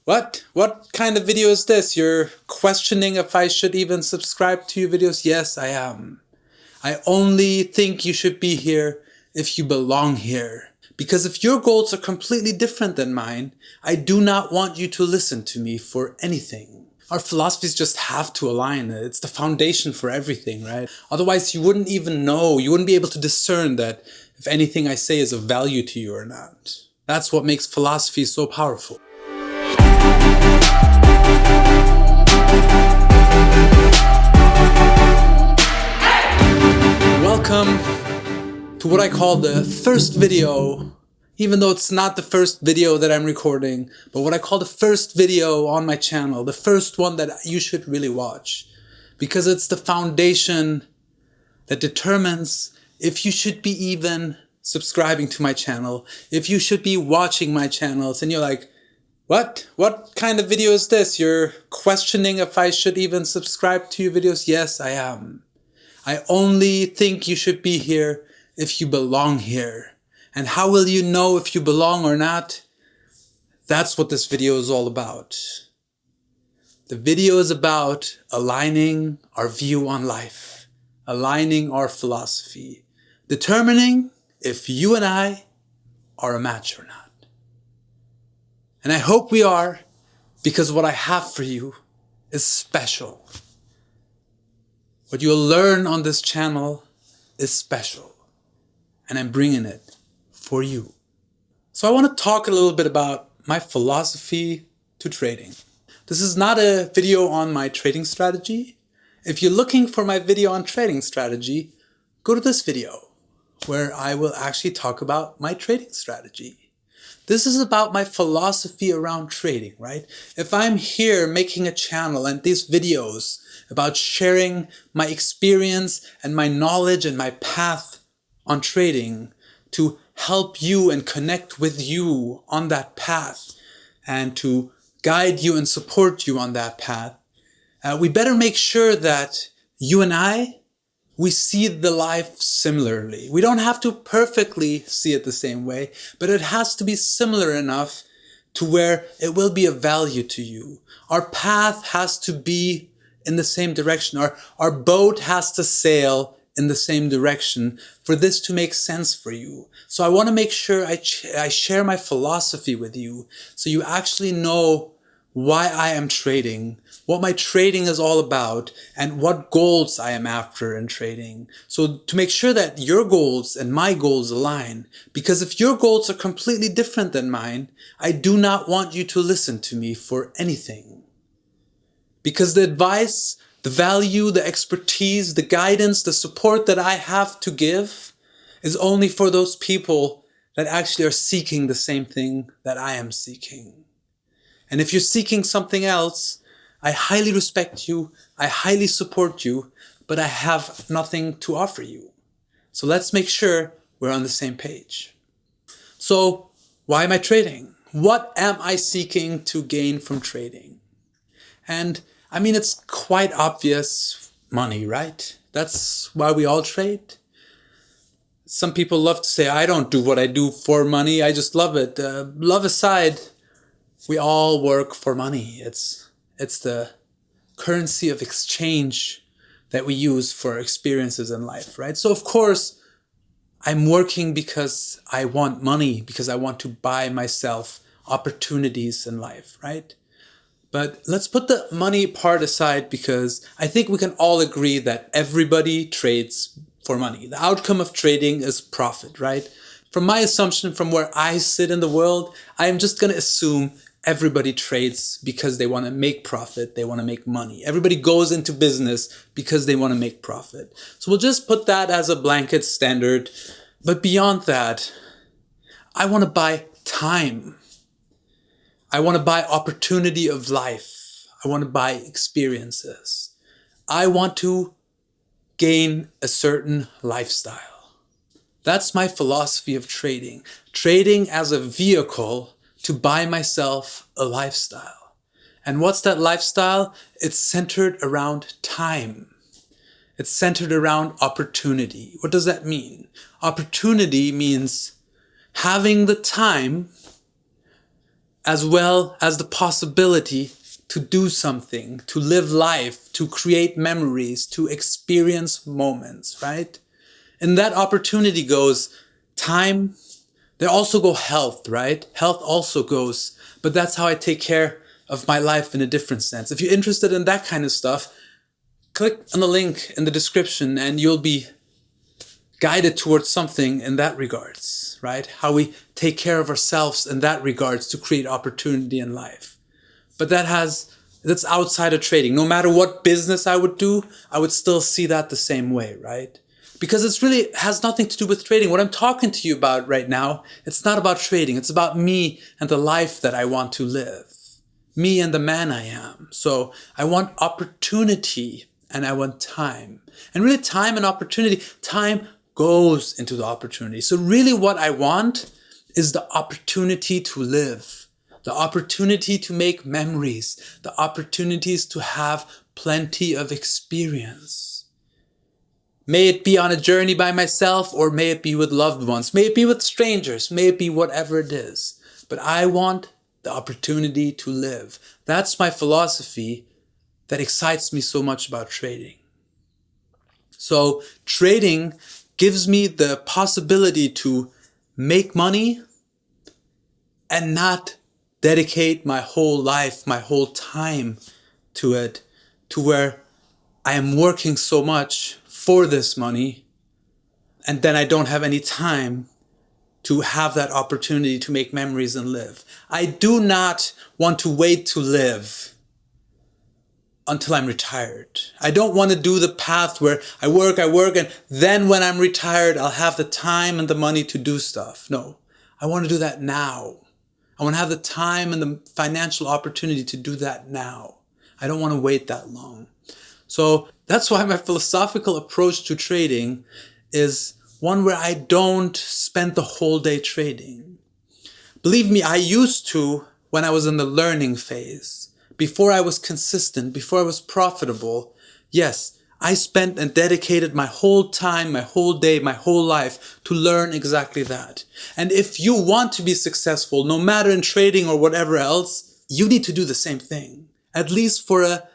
What? What kind of video is this? You're questioning if I should even subscribe to your videos? Yes, I am. I only think you should be here if you belong here. Because if your goals are completely different than mine, I do not want you to listen to me for anything. Our philosophies just have to align. It's the foundation for everything, right? Otherwise, you wouldn't even know, you wouldn't be able to discern that if anything I say is of value to you or not. That's what makes philosophy so powerful. Welcome to what I call the first video, even though it's not the first video that I'm recording, but what I call the first video on my channel, the first one that you should really watch, because it's the foundation that determines if you should be even subscribing to my channel, if you should be watching my channels, and you're like, what? What kind of video is this? You're questioning if I should even subscribe to your videos? Yes, I am. I only think you should be here if you belong here. And how will you know if you belong or not? That's what this video is all about. The video is about aligning our view on life, aligning our philosophy, determining if you and I are a match or not. And I hope we are, because what I have for you is special. What you'll learn on this channel is special, and I'm bringing it for you. So I want to talk a little bit about my philosophy to trading. This is not a video on my trading strategy. If you're looking for my video on trading strategy, go to this video where I will actually talk about my trading strategy. This is about my philosophy around trading, right? If I'm here making a channel and these videos about sharing my experience and my knowledge and my path on trading to help you and connect with you on that path and to guide you and support you on that path, we better make sure that you and we see the life similarly. We don't have to perfectly see it the same way, but it has to be similar enough to where it will be of value to you. Our path has to be in the same direction. Our boat has to sail in the same direction for this to make sense for you. So I want to make sure I share my philosophy with you so you actually know why I am trading, what my trading is all about, and what goals I am after in trading. So to make sure that your goals and my goals align, because if your goals are completely different than mine, I do not want you to listen to me for anything. Because the advice, the value, the expertise, the guidance, the support that I have to give is only for those people that actually are seeking the same thing that I am seeking. And if you're seeking something else, I highly respect you, I highly support you, but I have nothing to offer you. So let's make sure we're on the same page. So why am I trading? What am I seeking to gain from trading? And I mean, it's quite obvious, money, right? That's why we all trade. Some people love to say, I don't do what I do for money, I just love it. Love aside, we all work for money. It's the currency of exchange that we use for experiences in life, right? So of course, I'm working because I want money, because I want to buy myself opportunities in life, right? But let's put the money part aside, because I think we can all agree that everybody trades for money. The outcome of trading is profit, right? From my assumption, from where I sit in the world, I am just going to assume everybody trades because they want to make profit, they want to make money. Everybody goes into business because they want to make profit. So we'll just put that as a blanket standard. But beyond that, I want to buy time. I want to buy opportunity of life. I want to buy experiences. I want to gain a certain lifestyle. That's my philosophy of trading. Trading as a vehicle to buy myself a lifestyle. And what's that lifestyle? It's centered around time. It's centered around opportunity. What does that mean? Opportunity means having the time as well as the possibility to do something, to live life, to create memories, to experience moments, right? And that opportunity goes time. There also go health, right? Health also goes, but that's how I take care of my life in a different sense. If you're interested in that kind of stuff, click on the link in the description and you'll be guided towards something in that regards, right? How we take care of ourselves in that regards to create opportunity in life. But that's outside of trading. No matter what business I would do, I would still see that the same way, right? Because it's really has nothing to do with trading. What I'm talking to you about right now, it's not about trading. It's about me and the life that I want to live. Me and the man I am. So I want opportunity and I want time. And really time and opportunity, time goes into the opportunity. So really what I want is the opportunity to live, the opportunity to make memories, the opportunities to have plenty of experience. May it be on a journey by myself or may it be with loved ones, may it be with strangers, may it be whatever it is. But I want the opportunity to live. That's my philosophy that excites me so much about trading. So trading gives me the possibility to make money and not dedicate my whole life, my whole time to it, to where I am working so much for this money and then I don't have any time to have that opportunity to make memories and live. I do not want to wait to live until I'm retired. I don't want to do the path where I work, and then when I'm retired, I'll have the time and the money to do stuff. No, I want to do that now. I want to have the time and the financial opportunity to do that now. I don't want to wait that long. So that's why my philosophical approach to trading is one where I don't spend the whole day trading. Believe me, I used to when I was in the learning phase. Before I was consistent, before I was profitable, yes, I spent and dedicated my whole time, my whole day, my whole life to learn exactly that. And if you want to be successful, no matter in trading or whatever else, you need to do the same thing. At least for a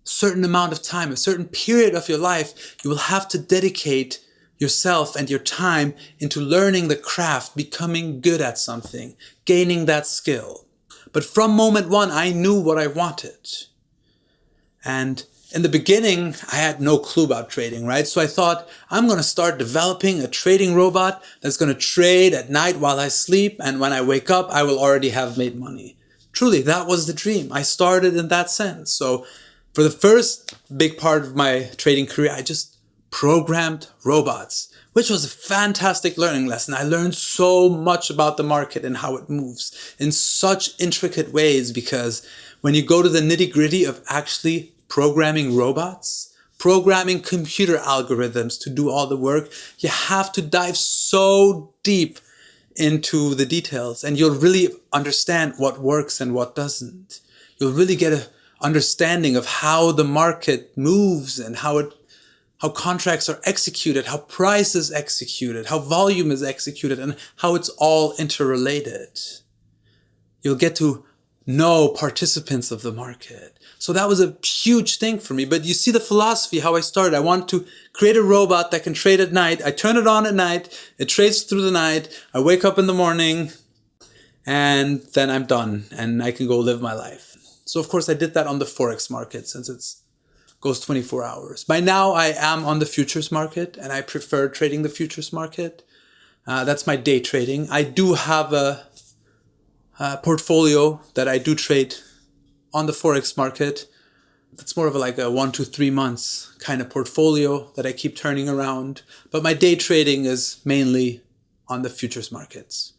certain amount of time, a certain period of your life, you will have to dedicate yourself and your time into learning the craft, becoming good at something, gaining that skill. But from moment one, I knew what I wanted. And in the beginning, I had no clue about trading, right? So I thought, I'm going to start developing a trading robot that's going to trade at night while I sleep. And when I wake up, I will already have made money. Truly, that was the dream. I started in that sense. So for the first big part of my trading career, I just programmed robots, which was a fantastic learning lesson. I learned so much about the market and how it moves in such intricate ways, because when you go to the nitty-gritty of actually programming robots, programming computer algorithms to do all the work, you have to dive so deep into the details and you'll really understand what works and what doesn't. You'll really get an understanding of how the market moves and how contracts are executed, how price is executed, how volume is executed, and how it's all interrelated. You'll get to know participants of the market. So that was a huge thing for me. But you see the philosophy, how I started. I wanted to create a robot that can trade at night. I turn it on at night. It trades through the night. I wake up in the morning and then I'm done and I can go live my life. So of course I did that on the Forex market since it goes 24 hours. By now I am on the futures market and I prefer trading the futures market. That's my day trading. I do have a portfolio that I do trade on the Forex market. It's more of like a 1 to 3 months kind of portfolio that I keep turning around. But my day trading is mainly on the futures markets.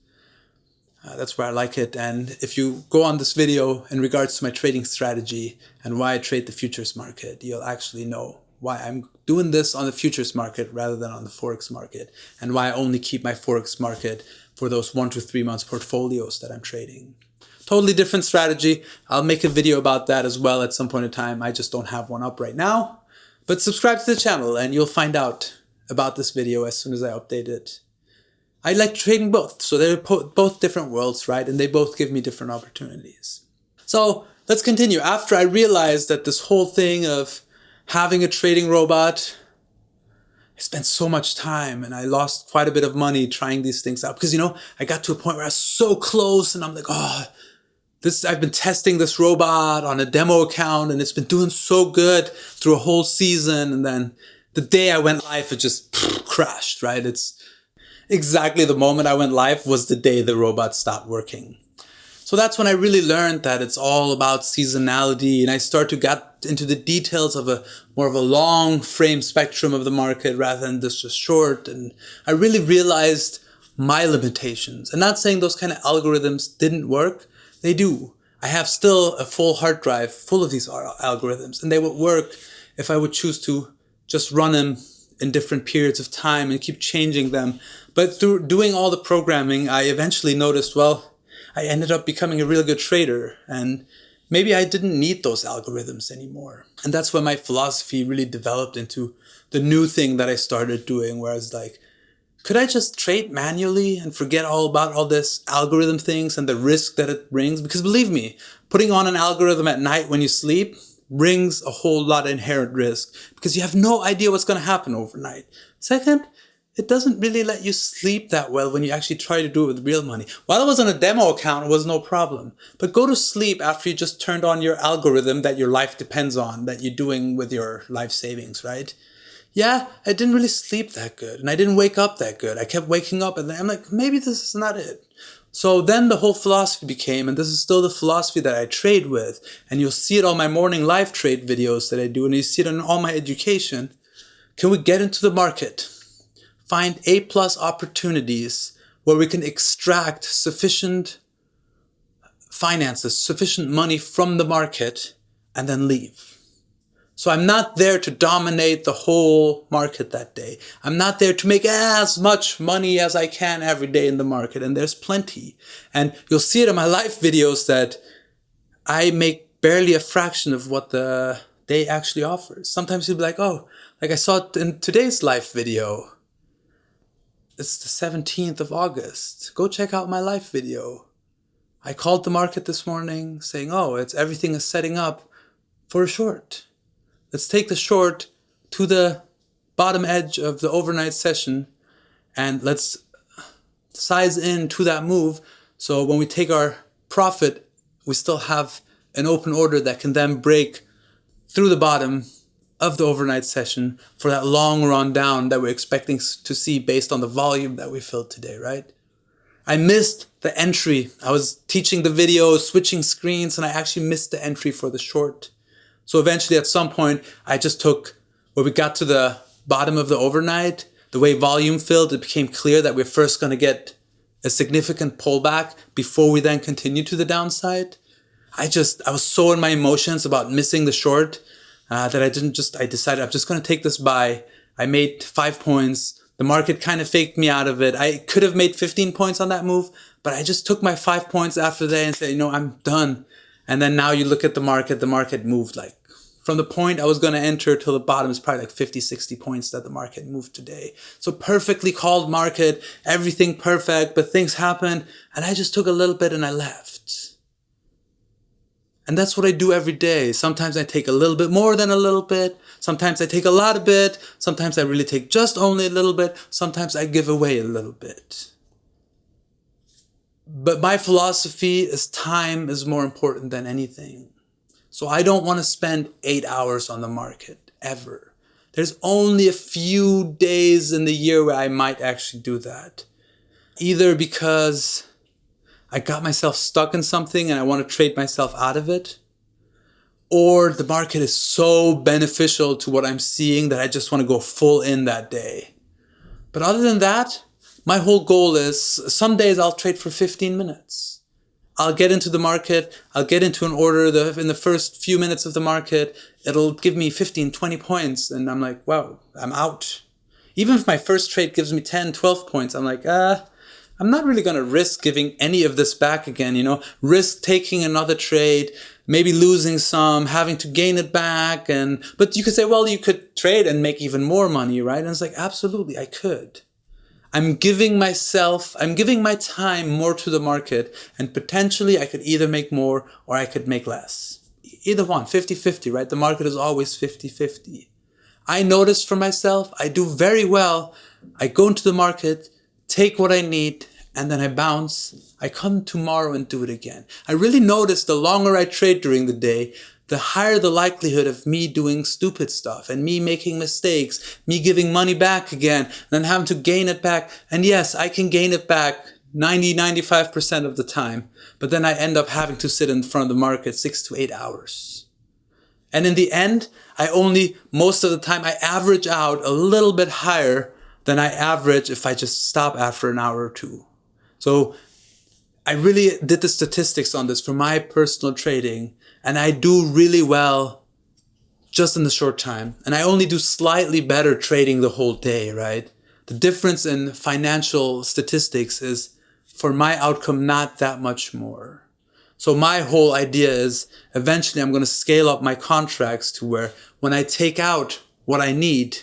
That's where I like it. And if you go on this video in regards to my trading strategy and why I trade the futures market, you'll actually know why I'm doing this on the futures market rather than on the Forex market, and why I only keep my Forex market for those 1 to 3 months portfolios that I'm trading. Totally different strategy. I'll make a video about that as well at some point in time. I just don't have one up right now. But subscribe to the channel and you'll find out about this video as soon as I update it. I like trading both. So they're both different worlds, right? And they both give me different opportunities. So let's continue. After I realized that this whole thing of having a trading robot, I spent so much time and I lost quite a bit of money trying these things out. Because, I got to a point where I was so close and I'm like, I've been testing this robot on a demo account and it's been doing so good through a whole season. And then the day I went live, it just crashed, right? It's exactly the moment I went live was the day the robot stopped working. So that's when I really learned that it's all about seasonality, and I start to get into the details of more of a long frame spectrum of the market rather than just short. And I really realized my limitations. And not saying those kind of algorithms didn't work. They do. I have still a full hard drive full of these algorithms, and they would work if I would choose to just run them in different periods of time and keep changing them. But through doing all the programming, I eventually noticed, I ended up becoming a really good trader, and maybe I didn't need those algorithms anymore. And that's when my philosophy really developed into the new thing that I started doing, where I was like, could I just trade manually and forget all about all this algorithm things and the risk that it brings? Because believe me, putting on an algorithm at night when you sleep brings a whole lot of inherent risk because you have no idea what's going to happen overnight. Second, it doesn't really let you sleep that well when you actually try to do it with real money. While it was on a demo account, it was no problem. But go to sleep after you just turned on your algorithm that your life depends on, that you're doing with your life savings, right? Yeah, I didn't really sleep that good and I didn't wake up that good. I kept waking up and I'm like, maybe this is not it. So then the whole philosophy became, and this is still the philosophy that I trade with, and you'll see it on my morning live trade videos that I do, and you see it in all my education. Can we get into the market? Find A+ opportunities where we can extract sufficient finances, sufficient money from the market, and then leave. So I'm not there to dominate the whole market that day. I'm not there to make as much money as I can every day in the market, and there's plenty. And you'll see it in my live videos that I make barely a fraction of what the day actually offers. Sometimes you'll be like, like I saw it in today's live video. It's the 17th of August. Go check out my live video. I called the market this morning saying, everything is setting up for a short. Let's take the short to the bottom edge of the overnight session and let's size in to that move. So when we take our profit, we still have an open order that can then break through the bottom of the overnight session for that long run down that we're expecting to see based on the volume that we filled today, right? I missed the entry. I was teaching the video, switching screens, and I actually missed the entry for the short. So eventually at some point, I just took, when we got to the bottom of the overnight, the way volume filled, it became clear that we're first going to get a significant pullback before we then continue to the downside. I was so in my emotions about missing the short that I decided I'm just going to take this buy. I made 5 points. The market kind of faked me out of it. I could have made 15 points on that move, but I just took my 5 points after that and said, I'm done. And then now you look at the market moved like, from the point I was going to enter till the bottom is probably like 50, 60 points that the market moved today. So perfectly called market, everything perfect, but things happened and I just took a little bit and I left. And that's what I do every day. Sometimes I take a little bit more than a little bit. Sometimes I take a lot of bit. Sometimes I really take just only a little bit. Sometimes I give away a little bit. But my philosophy is time is more important than anything. So I don't want to spend 8 hours on the market, ever. There's only a few days in the year where I might actually do that. Either because I got myself stuck in something and I want to trade myself out of it, or the market is so beneficial to what I'm seeing that I just want to go full in that day. But other than that, my whole goal is some days I'll trade for 15 minutes. I'll get into the market, I'll get into an order in the first few minutes of the market, it'll give me 15, 20 points, and I'm like, wow, I'm out. Even if my first trade gives me 10, 12 points, I'm like, I'm not really going to risk giving any of this back again, risk taking another trade, maybe losing some, having to gain it back. But you could say, well, you could trade and make even more money, right? And it's like, absolutely, I could. I'm giving my time more to the market, and potentially I could either make more or I could make less. Either one, 50-50, right? The market is always 50-50. I noticed for myself, I do very well. I go into the market, take what I need, and then I bounce. I come tomorrow and do it again. I really noticed the longer I trade during the day, the higher the likelihood of me doing stupid stuff and me making mistakes, me giving money back again, and then having to gain it back. And yes, I can gain it back 90-95% of the time, but then I end up having to sit in front of the market 6 to 8 hours. And in the end, most of the time, I average out a little bit higher than I average if I just stop after an hour or two. So I really did the statistics on this for my personal trading, and I do really well just in the short time. And I only do slightly better trading the whole day, right? The difference in financial statistics is, for my outcome, not that much more. So my whole idea is eventually I'm going to scale up my contracts to where when I take out what I need,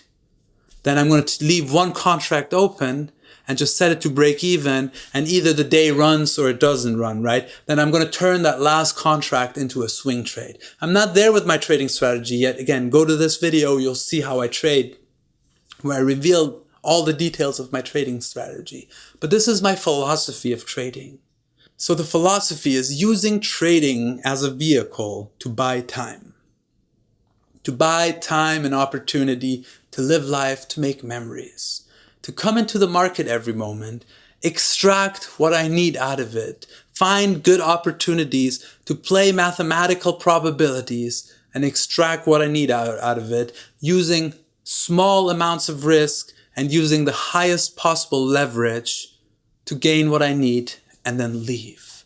then I'm going to leave one contract open and just set it to break even, and either the day runs or it doesn't run, right? Then I'm going to turn that last contract into a swing trade. I'm not there with my trading strategy yet. Again, go to this video, you'll see how I trade, where I reveal all the details of my trading strategy. But this is my philosophy of trading. So the philosophy is using trading as a vehicle to buy time. To buy time and opportunity to live life, to make memories. To come into the market every moment, extract what I need out of it, find good opportunities to play mathematical probabilities and extract what I need out of it using small amounts of risk and using the highest possible leverage to gain what I need and then leave.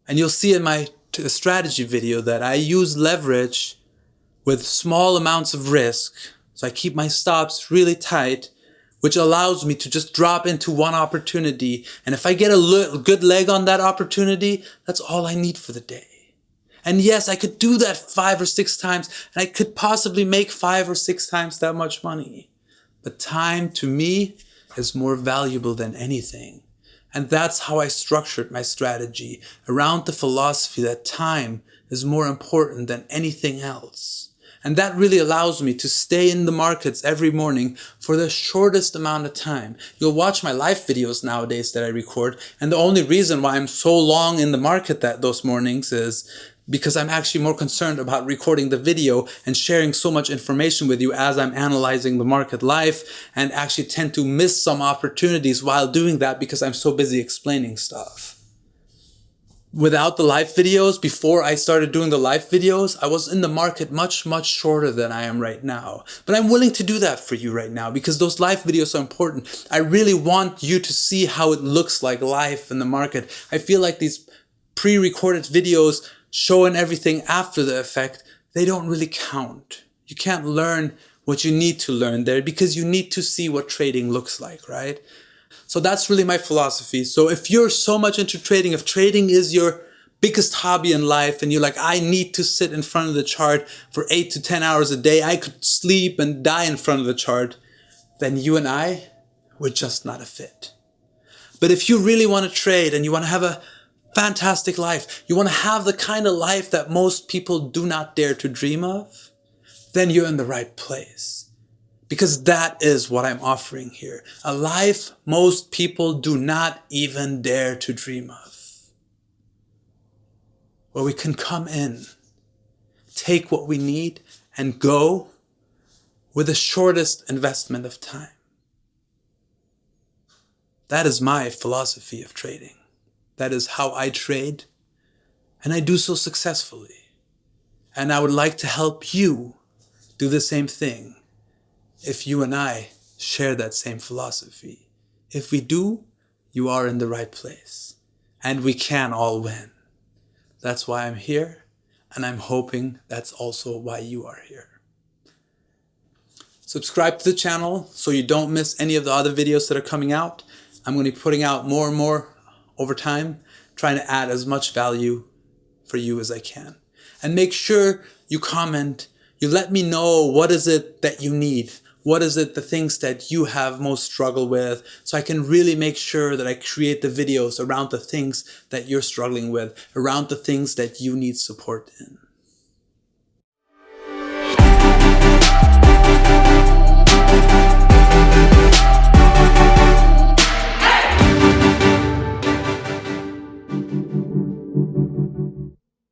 And you'll see in my strategy video that I use leverage with small amounts of risk. So I keep my stops really tight, which allows me to just drop into one opportunity. And if I get a good leg on that opportunity, that's all I need for the day. And yes, I could do that 5 or 6 times, and I could possibly make 5 or 6 times that much money. But time, to me, is more valuable than anything. And that's how I structured my strategy, around the philosophy that time is more important than anything else. And that really allows me to stay in the markets every morning for the shortest amount of time. You'll watch my live videos nowadays that I record, and the only reason why I'm so long in the market those mornings is because I'm actually more concerned about recording the video and sharing so much information with you as I'm analyzing the market live, and actually tend to miss some opportunities while doing that because I'm so busy explaining stuff. Without the live videos, before I started doing the live videos, I was in the market much, much shorter than I am right now. But I'm willing to do that for you right now because those live videos are important. I really want you to see how it looks like live in the market. I feel like these pre-recorded videos showing everything after the effect, they don't really count. You can't learn what you need to learn there because you need to see what trading looks like, right? So that's really my philosophy. So if you're so much into trading, if trading is your biggest hobby in life and you're like, I need to sit in front of the chart for 8 to 10 hours a day, I could sleep and die in front of the chart, then you and I, we're just not a fit. But if you really want to trade and you want to have a fantastic life, you want to have the kind of life that most people do not dare to dream of, then you're in the right place. Because that is what I'm offering here. A life most people do not even dare to dream of. Where we can come in, take what we need, and go with the shortest investment of time. That is my philosophy of trading. That is how I trade, and I do so successfully. And I would like to help you do the same thing if you and I share that same philosophy. If we do, you are in the right place, and we can all win. That's why I'm here, and I'm hoping that's also why you are here. Subscribe to the channel so you don't miss any of the other videos that are coming out. I'm going to be putting out more and more over time, trying to add as much value for you as I can. And make sure you comment, you let me know what is it that you need. What is it, the things that you have most struggled with, so I can really make sure that I create the videos around the things that you're struggling with, around the things that you need support in.